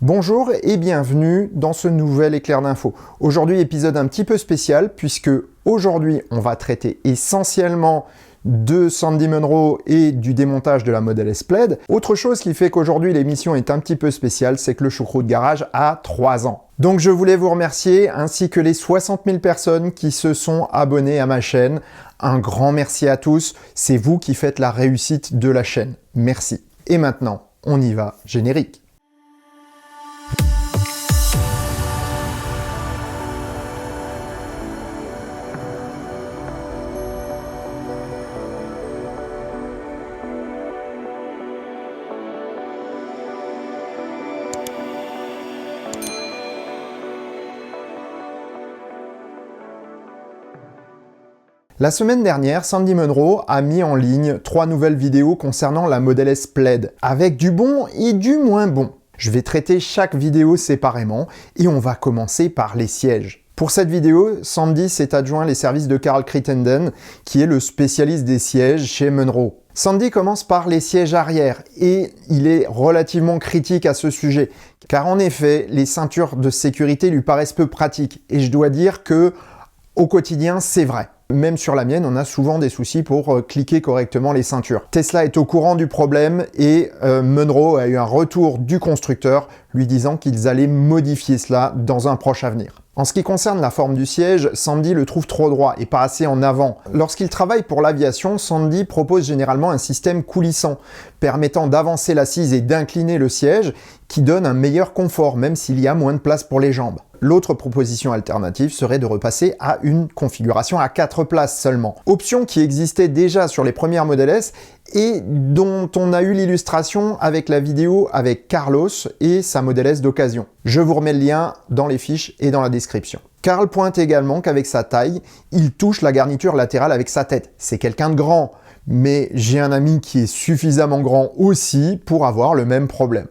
Bonjour et bienvenue dans ce nouvel éclair d'infos. Aujourd'hui, épisode un petit peu spécial puisque aujourd'hui, on va traiter essentiellement de Sandy Munro et du démontage de la Model S Plaid. Autre chose qui fait qu'aujourd'hui l'émission est un petit peu spéciale, c'est que le choucroute garage a 3 ans. Donc je voulais vous remercier ainsi que les 60 000 personnes qui se sont abonnées à ma chaîne. Un grand merci à tous, c'est vous qui faites la réussite de la chaîne. Merci. Et maintenant, on y va, générique. La semaine dernière, Sandy Munro a mis en ligne 3 nouvelles vidéos concernant la Model S Plaid, avec du bon et du moins bon. Je vais traiter chaque vidéo séparément et on va commencer par les sièges. Pour cette vidéo, Sandy s'est adjoint les services de Carl Crittenden, qui est le spécialiste des sièges chez Munro. Sandy commence par les sièges arrière et il est relativement critique à ce sujet, car en effet, les ceintures de sécurité lui paraissent peu pratiques et je dois dire que au quotidien, c'est vrai. Même sur la mienne, on a souvent des soucis pour cliquer correctement les ceintures. Tesla est au courant du problème et Munro a eu un retour du constructeur lui disant qu'ils allaient modifier cela dans un proche avenir. En ce qui concerne la forme du siège, Sandy le trouve trop droit et pas assez en avant. Lorsqu'il travaille pour l'aviation, Sandy propose généralement un système coulissant, permettant d'avancer l'assise et d'incliner le siège, qui donne un meilleur confort, même s'il y a moins de place pour les jambes. L'autre proposition alternative serait de repasser à une configuration à 4 places seulement. Option qui existait déjà sur les premières Model S et dont on a eu l'illustration avec la vidéo avec Carlos et sa Model S d'occasion. Je vous remets le lien dans les fiches et dans la description. Carl pointe également qu'avec sa taille, il touche la garniture latérale avec sa tête. C'est quelqu'un de grand, mais j'ai un ami qui est suffisamment grand aussi pour avoir le même problème.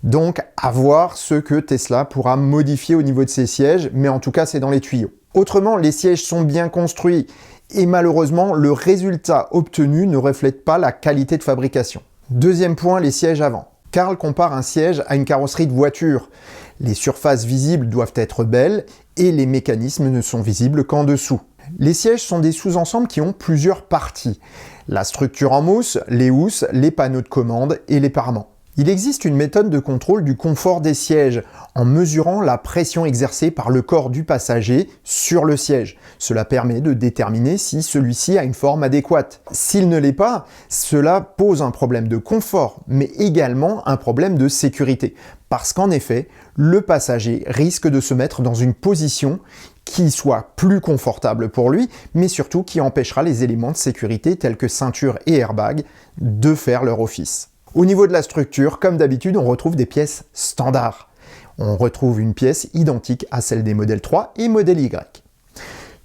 Donc, à voir ce que Tesla pourra modifier au niveau de ses sièges, mais en tout cas, c'est dans les tuyaux. Autrement, les sièges sont bien construits et malheureusement, le résultat obtenu ne reflète pas la qualité de fabrication. Deuxième point, les sièges avant. Carl compare un siège à une carrosserie de voiture. Les surfaces visibles doivent être belles et les mécanismes ne sont visibles qu'en dessous. Les sièges sont des sous-ensembles qui ont plusieurs parties. La structure en mousse, les housses, les panneaux de commande et les parements. Il existe une méthode de contrôle du confort des sièges en mesurant la pression exercée par le corps du passager sur le siège. Cela permet de déterminer si celui-ci a une forme adéquate. S'il ne l'est pas, cela pose un problème de confort, mais également un problème de sécurité. Parce qu'en effet, le passager risque de se mettre dans une position qui soit plus confortable pour lui, mais surtout qui empêchera les éléments de sécurité tels que ceinture et airbag de faire leur office. Au niveau de la structure, comme d'habitude, on retrouve des pièces standards. On retrouve une pièce identique à celle des Model 3 et Model Y.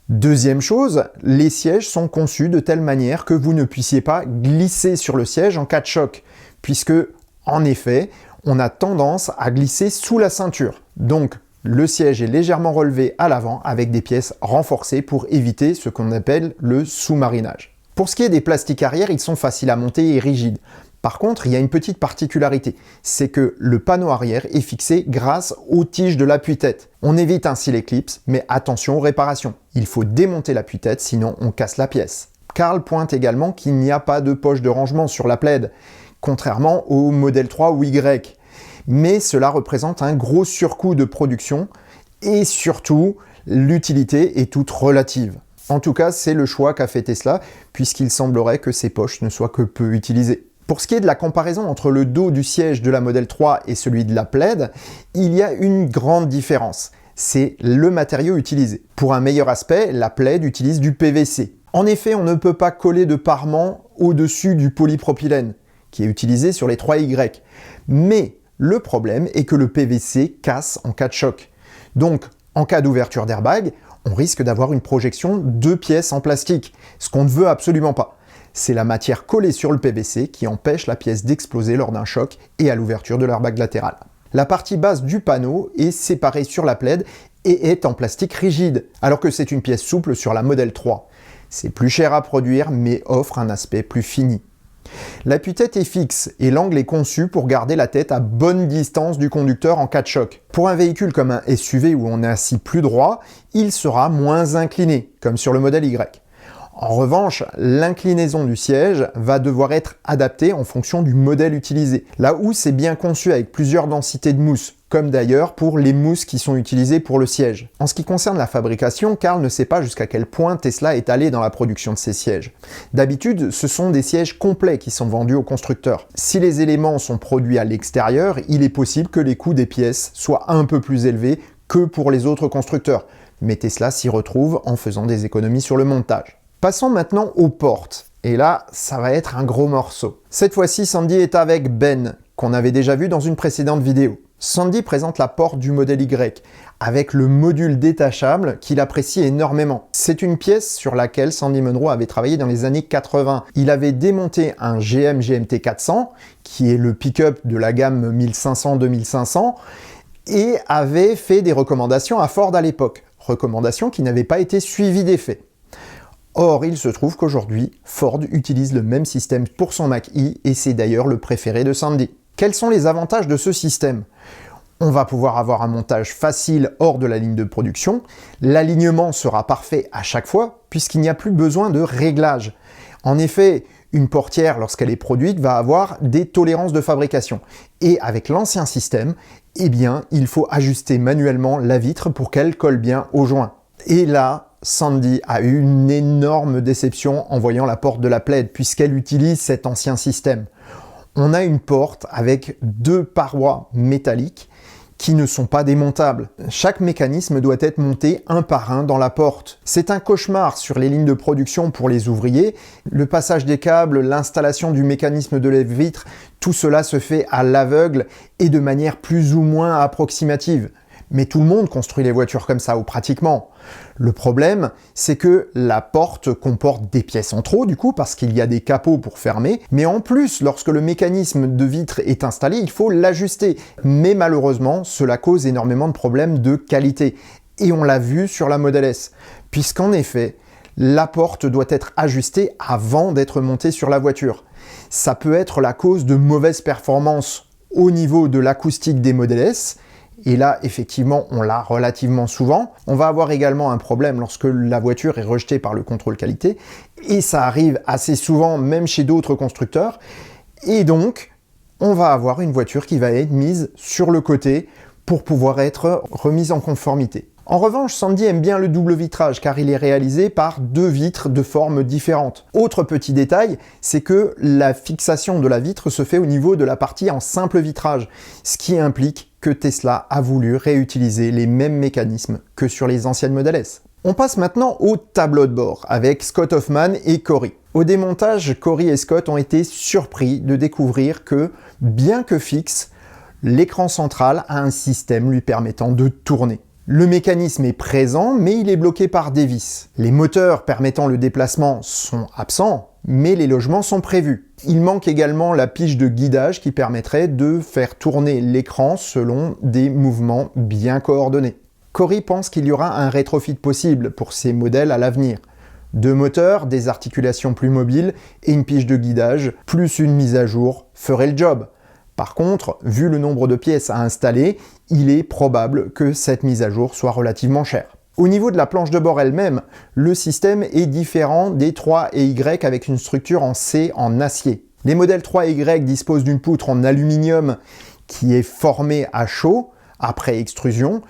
Deuxième chose, les sièges sont conçus de telle manière que vous ne puissiez pas glisser sur le siège en cas de choc, puisque, en effet, on a tendance à glisser sous la ceinture. Donc, le siège est légèrement relevé à l'avant avec des pièces renforcées pour éviter ce qu'on appelle le sous-marinage. Pour ce qui est des plastiques arrière, ils sont faciles à monter et rigides. Par contre, il y a une petite particularité, c'est que le panneau arrière est fixé grâce aux tiges de l'appui-tête. On évite ainsi les clips, mais attention aux réparations. Il faut démonter l'appui-tête, sinon on casse la pièce. Carl pointe également qu'il n'y a pas de poche de rangement sur la Plaid, contrairement au Model 3 ou Y. Mais cela représente un gros surcoût de production et surtout, l'utilité est toute relative. En tout cas, c'est le choix qu'a fait Tesla, puisqu'il semblerait que ces poches ne soient que peu utilisées. Pour ce qui est de la comparaison entre le dos du siège de la Model 3 et celui de la Plaid, il y a une grande différence. C'est le matériau utilisé. Pour un meilleur aspect, la Plaid utilise du PVC. En effet, on ne peut pas coller de parement au-dessus du polypropylène, qui est utilisé sur les 3Y. Mais le problème est que le PVC casse en cas de choc. Donc, en cas d'ouverture d'airbag, on risque d'avoir une projection de pièces en plastique, ce qu'on ne veut absolument pas. C'est la matière collée sur le PVC qui empêche la pièce d'exploser lors d'un choc et à l'ouverture de l'airbag latéral. La partie basse du panneau est séparée sur la Plaid et est en plastique rigide, alors que c'est une pièce souple sur la Model 3. C'est plus cher à produire, mais offre un aspect plus fini. L'appui-tête est fixe et l'angle est conçu pour garder la tête à bonne distance du conducteur en cas de choc. Pour un véhicule comme un SUV où on est assis plus droit, il sera moins incliné, comme sur le modèle Y. En revanche, l'inclinaison du siège va devoir être adaptée en fonction du modèle utilisé. La housse est bien conçue avec plusieurs densités de mousse, comme d'ailleurs pour les mousses qui sont utilisées pour le siège. En ce qui concerne la fabrication, Carl ne sait pas jusqu'à quel point Tesla est allé dans la production de ses sièges. D'habitude, ce sont des sièges complets qui sont vendus aux constructeurs. Si les éléments sont produits à l'extérieur, il est possible que les coûts des pièces soient un peu plus élevés que pour les autres constructeurs. Mais Tesla s'y retrouve en faisant des économies sur le montage. Passons maintenant aux portes. Et là, ça va être un gros morceau. Cette fois-ci, Sandy est avec Ben, qu'on avait déjà vu dans une précédente vidéo. Sandy présente la porte du modèle Y, avec le module détachable qu'il apprécie énormément. C'est une pièce sur laquelle Sandy Munro avait travaillé dans les années 80. Il avait démonté un GM GMT 400, qui est le pick-up de la gamme 1500-2500, et avait fait des recommandations à Ford à l'époque. Recommandations qui n'avaient pas été suivies d'effet. Or, il se trouve qu'aujourd'hui, Ford utilise le même système pour son Mach-E et c'est d'ailleurs le préféré de Sandy. Quels sont les avantages de ce système? On va pouvoir avoir un montage facile hors de la ligne de production, l'alignement sera parfait à chaque fois puisqu'il n'y a plus besoin de réglage. En effet, une portière, lorsqu'elle est produite, va avoir des tolérances de fabrication. Et avec l'ancien système, eh bien, il faut ajuster manuellement la vitre pour qu'elle colle bien au joint. Et là, Sandy a eu une énorme déception en voyant la porte de la Plaid puisqu'elle utilise cet ancien système. On a une porte avec deux parois métalliques qui ne sont pas démontables. Chaque mécanisme doit être monté un par un dans la porte. C'est un cauchemar sur les lignes de production pour les ouvriers. Le passage des câbles, l'installation du mécanisme de lève-vitre, tout cela se fait à l'aveugle et de manière plus ou moins approximative. Mais tout le monde construit les voitures comme ça, ou pratiquement. Le problème, c'est que la porte comporte des pièces en trop, du coup, parce qu'il y a des capots pour fermer. Mais en plus, lorsque le mécanisme de vitre est installé, il faut l'ajuster. Mais malheureusement, cela cause énormément de problèmes de qualité. Et on l'a vu sur la Model S. Puisqu'en effet, la porte doit être ajustée avant d'être montée sur la voiture. Ça peut être la cause de mauvaises performances au niveau de l'acoustique des Model S. Et là, effectivement, on l'a relativement souvent. On va avoir également un problème lorsque la voiture est rejetée par le contrôle qualité. Et ça arrive assez souvent, même chez d'autres constructeurs. Et donc, on va avoir une voiture qui va être mise sur le côté pour pouvoir être remise en conformité. En revanche, Sandy aime bien le double vitrage car il est réalisé par deux vitres de formes différentes. Autre petit détail, c'est que la fixation de la vitre se fait au niveau de la partie en simple vitrage, ce qui implique que Tesla a voulu réutiliser les mêmes mécanismes que sur les anciennes Model S. On passe maintenant au tableau de bord avec Scott Hoffman et Cory. Au démontage, Cory et Scott ont été surpris de découvrir que, bien que fixe, l'écran central a un système lui permettant de tourner. Le mécanisme est présent, mais il est bloqué par des vis. Les moteurs permettant le déplacement sont absents, mais les logements sont prévus. Il manque également la pige de guidage qui permettrait de faire tourner l'écran selon des mouvements bien coordonnés. Cory pense qu'il y aura un rétrofit possible pour ces modèles à l'avenir. Deux moteurs, des articulations plus mobiles et une pige de guidage, plus une mise à jour, ferait le job. Par contre, vu le nombre de pièces à installer, il est probable que cette mise à jour soit relativement chère. Au niveau de la planche de bord elle-même, le système est différent des 3 et Y avec une structure en C en acier. Les modèles 3 et Y disposent d'une poutre en aluminium qui est formée à chaud, après extrusion,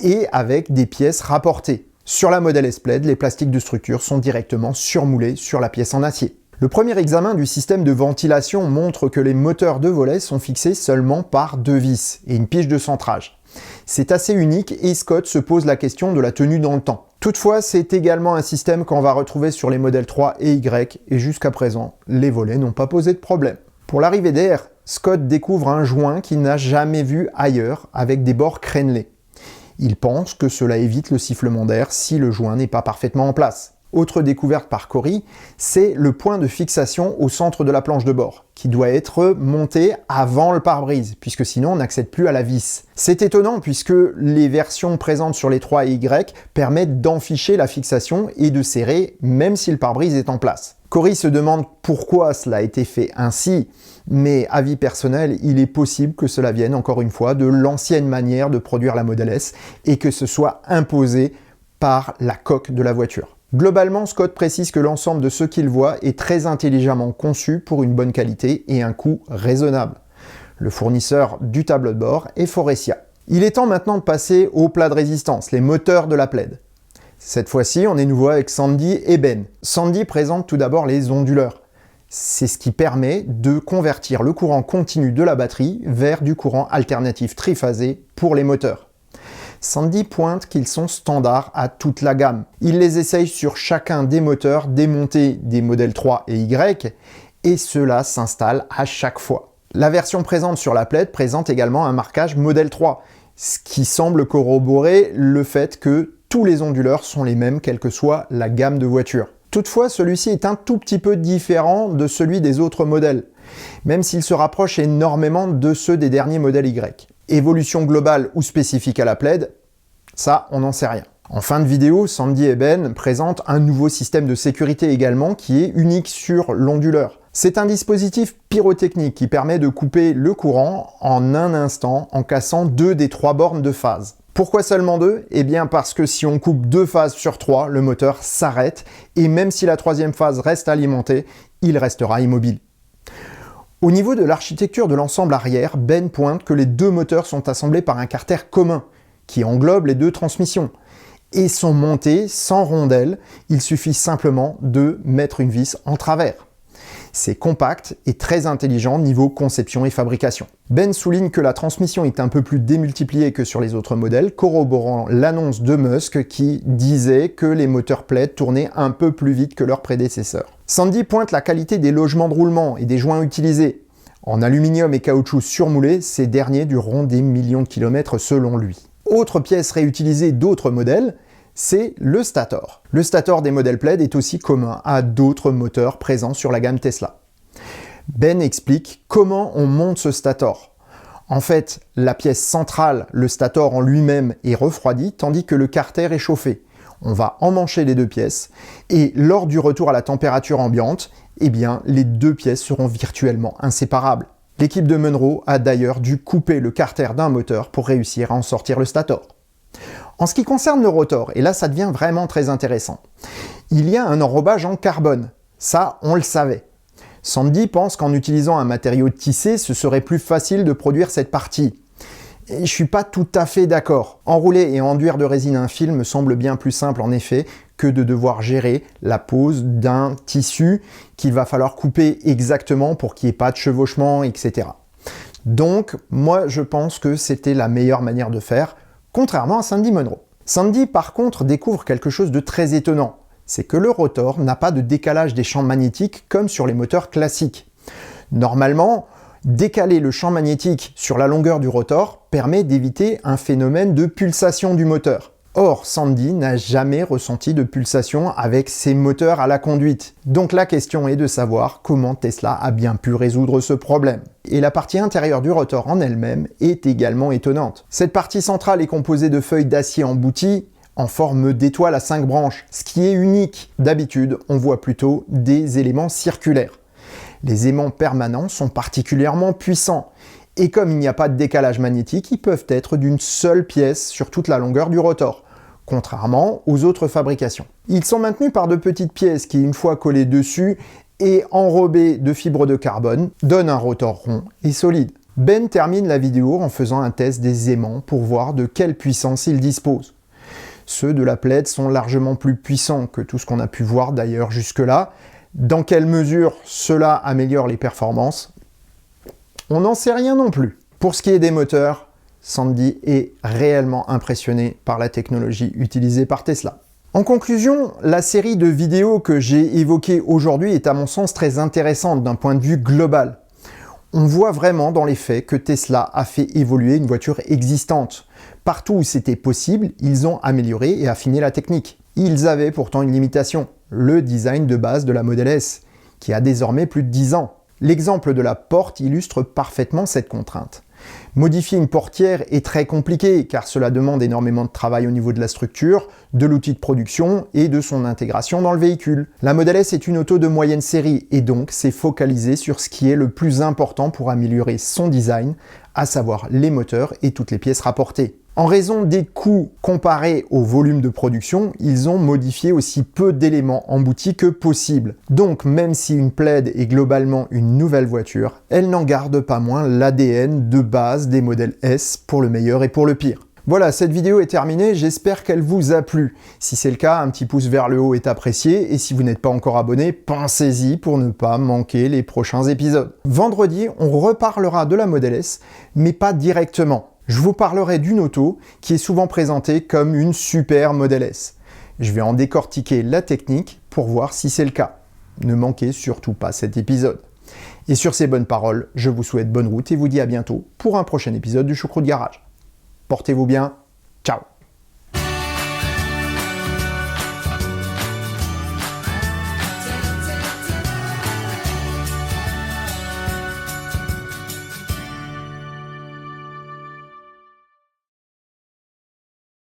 et avec des pièces rapportées. Sur la Model S Plaid, les plastiques de structure sont directement surmoulés sur la pièce en acier. Le premier examen du système de ventilation montre que les moteurs de volet sont fixés seulement par deux vis et une pige de centrage. C'est assez unique et Scott se pose la question de la tenue dans le temps. Toutefois, c'est également un système qu'on va retrouver sur les modèles 3 et Y et jusqu'à présent, les volets n'ont pas posé de problème. Pour l'arrivée d'air, Scott découvre un joint qu'il n'a jamais vu ailleurs avec des bords crénelés. Il pense que cela évite le sifflement d'air si le joint n'est pas parfaitement en place. Autre découverte par Cory, c'est le point de fixation au centre de la planche de bord, qui doit être monté avant le pare-brise, puisque sinon on n'accède plus à la vis. C'est étonnant puisque les versions présentes sur les 3 et Y permettent d'enficher la fixation et de serrer même si le pare-brise est en place. Cory se demande pourquoi cela a été fait ainsi, mais avis personnel, il est possible que cela vienne encore une fois de l'ancienne manière de produire la Model S et que ce soit imposé par la coque de la voiture. Globalement, Scott précise que l'ensemble de ce qu'il voit est très intelligemment conçu pour une bonne qualité et un coût raisonnable. Le fournisseur du tableau de bord est Faurecia. Il est temps maintenant de passer au plat de résistance, les moteurs de la Plaid. Cette fois-ci, on est nouveau avec Sandy et Ben. Sandy présente tout d'abord les onduleurs. C'est ce qui permet de convertir le courant continu de la batterie vers du courant alternatif triphasé pour les moteurs. Sandy pointe qu'ils sont standards à toute la gamme. Il les essaye sur chacun des moteurs démontés des modèles 3 et Y, et cela s'installe à chaque fois. La version présente sur la Plaid présente également un marquage modèle 3, ce qui semble corroborer le fait que tous les onduleurs sont les mêmes, quelle que soit la gamme de voitures. Toutefois, celui-ci est un tout petit peu différent de celui des autres modèles, même s'il se rapproche énormément de ceux des derniers modèles Y. Évolution globale ou spécifique à la Plaid, ça, on n'en sait rien. En fin de vidéo, Sandy et Ben présentent un nouveau système de sécurité également qui est unique sur l'onduleur. C'est un dispositif pyrotechnique qui permet de couper le courant en un instant en cassant 2 des 3 bornes de phase. Pourquoi seulement 2 ? Eh bien parce que si on coupe 2 phases sur 3, le moteur s'arrête et même si la 3e phase reste alimentée, il restera immobile. Au niveau de l'architecture de l'ensemble arrière, Ben pointe que les 2 moteurs sont assemblés par un carter commun qui englobe les 2 transmissions et sont montés sans rondelle, il suffit simplement de mettre une vis en travers. C'est compact et très intelligent niveau conception et fabrication. Ben souligne que la transmission est un peu plus démultipliée que sur les autres modèles, corroborant l'annonce de Musk qui disait que les moteurs Plaid tournaient un peu plus vite que leurs prédécesseurs. Sandy pointe la qualité des logements de roulement et des joints utilisés. En aluminium et caoutchouc surmoulé, ces derniers dureront des millions de kilomètres selon lui. Autre pièce réutilisée d'autres modèles, c'est le stator. Le stator des modèles Plaid est aussi commun à d'autres moteurs présents sur la gamme Tesla. Ben explique comment on monte ce stator. En fait, la pièce centrale, le stator en lui-même, est refroidi, tandis que le carter est chauffé. On va emmancher les 2 pièces, et lors du retour à la température ambiante, eh bien, les 2 pièces seront virtuellement inséparables. L'équipe de Munro a d'ailleurs dû couper le carter d'un moteur pour réussir à en sortir le stator. En ce qui concerne le rotor, et là ça devient vraiment très intéressant, il y a un enrobage en carbone. Ça, on le savait. Sandy pense qu'en utilisant un matériau tissé, ce serait plus facile de produire cette partie. Et je suis pas tout à fait d'accord. Enrouler et enduire de résine un fil me semble bien plus simple en effet que de devoir gérer la pose d'un tissu qu'il va falloir couper exactement pour qu'il n'y ait pas de chevauchement, etc. Donc, moi je pense que c'était la meilleure manière de faire, contrairement à Sandy Munro. Sandy par contre découvre quelque chose de très étonnant, c'est que le rotor n'a pas de décalage des champs magnétiques comme sur les moteurs classiques. Normalement, décaler le champ magnétique sur la longueur du rotor permet d'éviter un phénomène de pulsation du moteur. Or, Sandy n'a jamais ressenti de pulsation avec ses moteurs à la conduite. Donc la question est de savoir comment Tesla a bien pu résoudre ce problème. Et la partie intérieure du rotor en elle-même est également étonnante. Cette partie centrale est composée de feuilles d'acier embouties en forme d'étoile à 5 branches, ce qui est unique. D'habitude, on voit plutôt des éléments circulaires. Les aimants permanents sont particulièrement puissants. Et comme il n'y a pas de décalage magnétique, ils peuvent être d'une seule pièce sur toute la longueur du rotor, contrairement aux autres fabrications. Ils sont maintenus par de petites pièces qui, une fois collées dessus et enrobées de fibres de carbone, donnent un rotor rond et solide. Ben termine la vidéo en faisant un test des aimants pour voir de quelle puissance ils disposent. Ceux de la Plaid sont largement plus puissants que tout ce qu'on a pu voir d'ailleurs jusque-là. Dans quelle mesure cela améliore les performances ? On n'en sait rien non plus. Pour ce qui est des moteurs, Sandy est réellement impressionné par la technologie utilisée par Tesla. En conclusion, la série de vidéos que j'ai évoquées aujourd'hui est à mon sens très intéressante d'un point de vue global. On voit vraiment dans les faits que Tesla a fait évoluer une voiture existante. Partout où c'était possible, ils ont amélioré et affiné la technique. Ils avaient pourtant une limitation, le design de base de la Model S, qui a désormais plus de 10 ans. L'exemple de la porte illustre parfaitement cette contrainte. Modifier une portière est très compliqué car cela demande énormément de travail au niveau de la structure, de l'outil de production et de son intégration dans le véhicule. La Model S est une auto de moyenne série et donc c'est focalisé sur ce qui est le plus important pour améliorer son design, à savoir les moteurs et toutes les pièces rapportées. En raison des coûts comparés au volume de production, ils ont modifié aussi peu d'éléments emboutis que possible. Donc même si une Plaid est globalement une nouvelle voiture, elle n'en garde pas moins l'ADN de base des modèles S pour le meilleur et pour le pire. Voilà, cette vidéo est terminée, j'espère qu'elle vous a plu. Si c'est le cas, un petit pouce vers le haut est apprécié, et si vous n'êtes pas encore abonné, pensez-y pour ne pas manquer les prochains épisodes. Vendredi, on reparlera de la Model S, mais pas directement. Je vous parlerai d'une auto qui est souvent présentée comme une super Model S. Je vais en décortiquer la technique pour voir si c'est le cas. Ne manquez surtout pas cet épisode. Et sur ces bonnes paroles, je vous souhaite bonne route et vous dis à bientôt pour un prochain épisode du Choucroute Garage. Portez-vous bien, ciao!